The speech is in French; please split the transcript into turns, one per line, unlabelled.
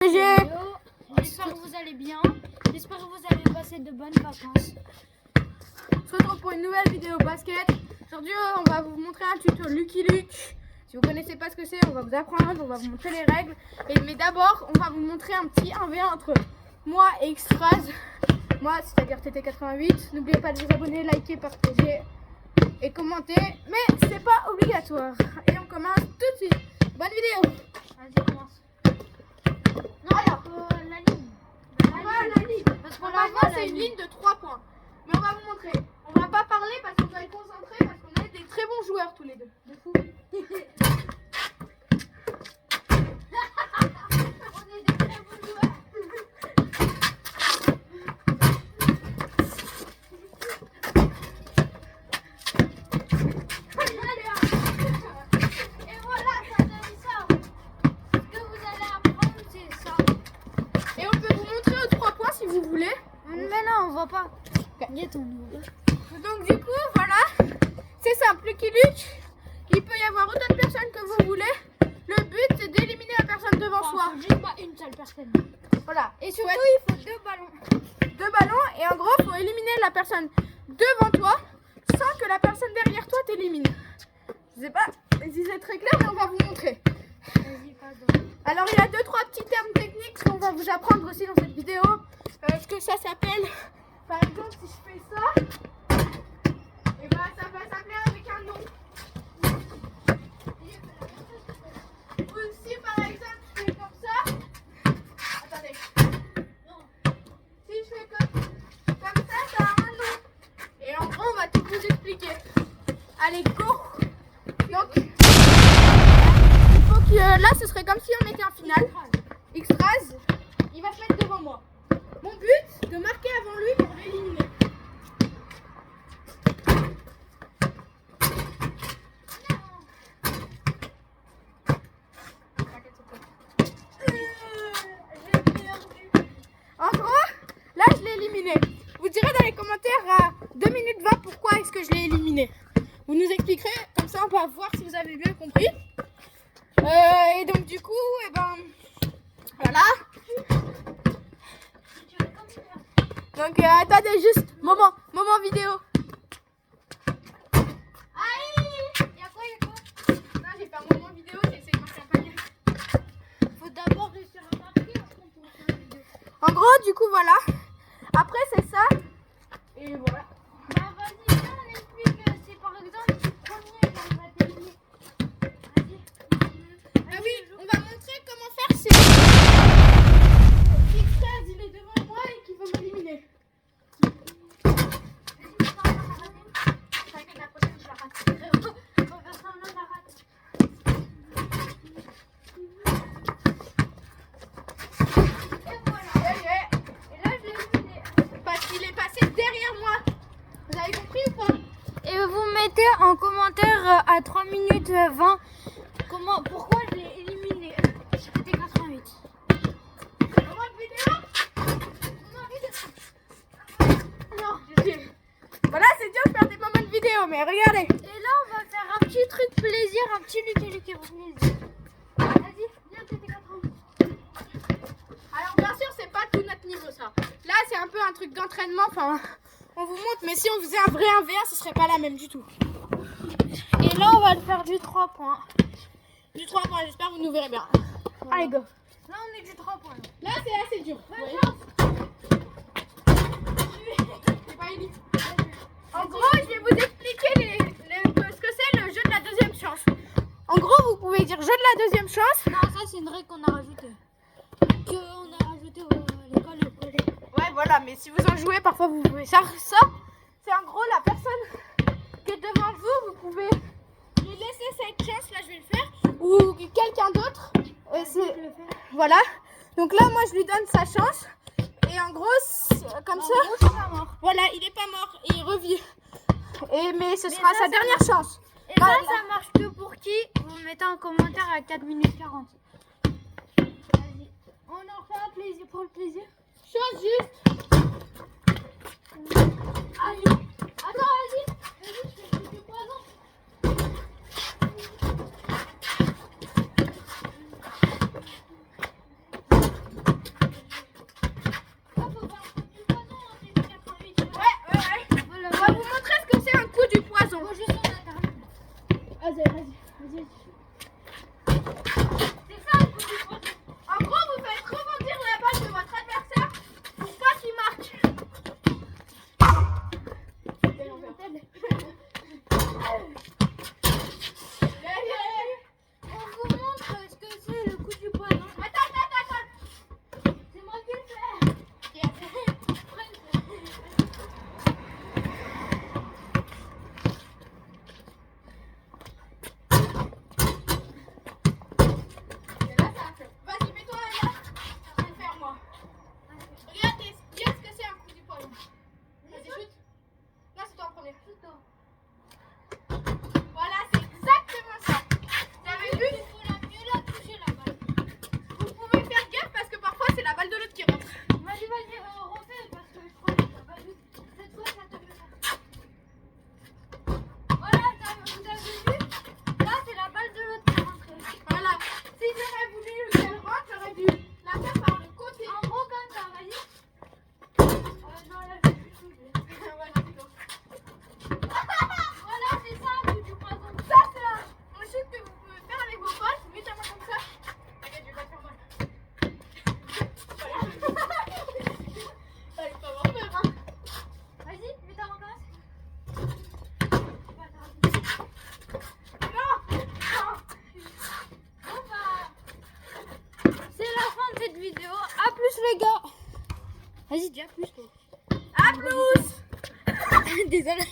J'espère que vous allez bien. J'espère que vous avez passé de bonnes vacances.
On se retrouve pour une nouvelle vidéo basket. Aujourd'hui, on va vous montrer un tuto Lucky Luke. Si vous connaissez pas ce que c'est, on va vous apprendre, on va vous montrer les règles. Mais d'abord, on va vous montrer un petit 1v1 entre moi et Xphrase. Moi, c'est-à-dire TT88. N'oubliez pas de vous abonner, liker, partager et commenter. Mais c'est pas obligatoire. Et on commence tout de suite. Bonne vidéo.
Vas-y, commence. Non, alors, la ligne.
La ligne.
Parce qu'on
Normalement,
la voit,
c'est
la
une
ligne.
ligne de 3 points. Mais on va vous montrer. On va pas parler parce qu'on doit être concentré parce qu'on est des très bons joueurs tous les deux. De fou.
On est des très bons joueurs. Et voilà, ça donne ça. Ce que vous allez apprendre, c'est ça.
Et on peut vous montrer aux 3 points si vous voulez.
Mais non, on voit pas. Gagne ton nom.
Donc du coup, voilà. C'est simple. Lucky Luke, il peut y avoir autant de personnes que vous voulez. Le but, c'est d'éliminer la personne devant soi.
Juste pas une seule personne.
Voilà.
Et surtout, il faut 2 ballons.
2 ballons. Et en gros, il faut éliminer la personne devant toi sans que la personne derrière toi t'élimine. Je sais pas si c'est très clair, mais on va vous montrer.
Vas-y, pardon.
Alors, il y a 2-3 petits termes techniques qu'on va vous apprendre aussi dans cette vidéo. Ce que ça s'appelle. Par exemple, si je fais ça, et ben ça va s'appeler avec un nom. Ou si par exemple je fais comme ça. Attendez. Si je fais comme ça a un nom. Et en gros, on va tout vous expliquer. Allez, go! Donc, il faut que là, ce serait comme si on était en finale. Xphrase, il va se mettre devant moi. Mon but, de marquer avant lui pour l'éliminer. En gros, là, je l'ai éliminé. Vous direz dans les commentaires à 2 minutes 20 pourquoi est-ce que je l'ai éliminé. Vous nous expliquerez, comme ça on va voir si vous avez bien compris. Et donc du coup, et ben voilà. Donc attendez juste, moment vidéo.
Aïe! Y'a quoi?
Non, j'ai pas moment vidéo, j'ai essayé de marquer un panier.
Faut d'abord réussir à marquer, après on pourra faire une vidéo.
En gros, du coup, voilà. Après, c'est ça. Et voilà.
Bah vas-y, viens, on explique si par exemple le premier il va t'éliminer. Vas-y.
Ah oui, on va montrer comment faire si Xphrase il est devant moi et qu'il veut m'éliminer.
T'inquiète, la prochaine je la rate. On va faire ça en un la rate. Et voilà. Et là je l'ai éliminé.
Parce qu'il est passé derrière moi. Vous avez compris ou pas?
Et vous mettez en commentaire à 3 minutes 20 pourquoi je l'ai éliminé. C'était 88.
Moment de vidéo? Non, je sais. Voilà, c'est dur de faire des moments de vidéo, mais regardez.
Et là on va faire un petit truc plaisir, un petit Lucky plaisir. Vas-y, viens, t'étais 88.
Alors, bien sûr, c'est pas tout notre niveau, ça. Là, c'est un peu un truc d'entraînement. Enfin, on vous montre, mais si on faisait un vrai 1v1, ce serait pas la même du tout.
Et là on va le faire du 3 points.
Du 3 points, j'espère que vous nous verrez bien.
Voilà.
Allez, go.
Là on est du 3 points.
Là, c'est assez dur.
Bonne
Vous voyez.
chance.
C'est pas évident. En gros, je vais vous expliquer ce que c'est le jeu de la deuxième chance. En gros, vous pouvez dire jeu de la deuxième chance.
Non, ça c'est une règle qu'on a rajoutée. Qu'on a rajoutée à l'école et au collège.
Ouais, voilà, mais si vous en jouez, parfois vous pouvez. Ça c'est en gros la personne qui est devant vous. Vous pouvez lui laisser cette chance. Là, je vais le faire. Ou quelqu'un d'autre. Voilà. Donc là, moi, je lui donne sa chance. Et en gros, comme ça.
En gros, c'est pas mort.
Voilà, il est pas mort et il revit. Mais ce sera sa dernière chance.
Et
Voilà.
ça marche que pour qui? Vous mettez en commentaire à 4 minutes 40. Vas-y. On en fait un plaisir pour le plaisir.
Chose juste.
Allez. Attends, vas-y. Vas-y, je fais du poison. gars. Vas-y, déjà plus toi.
À plus.
Désolé.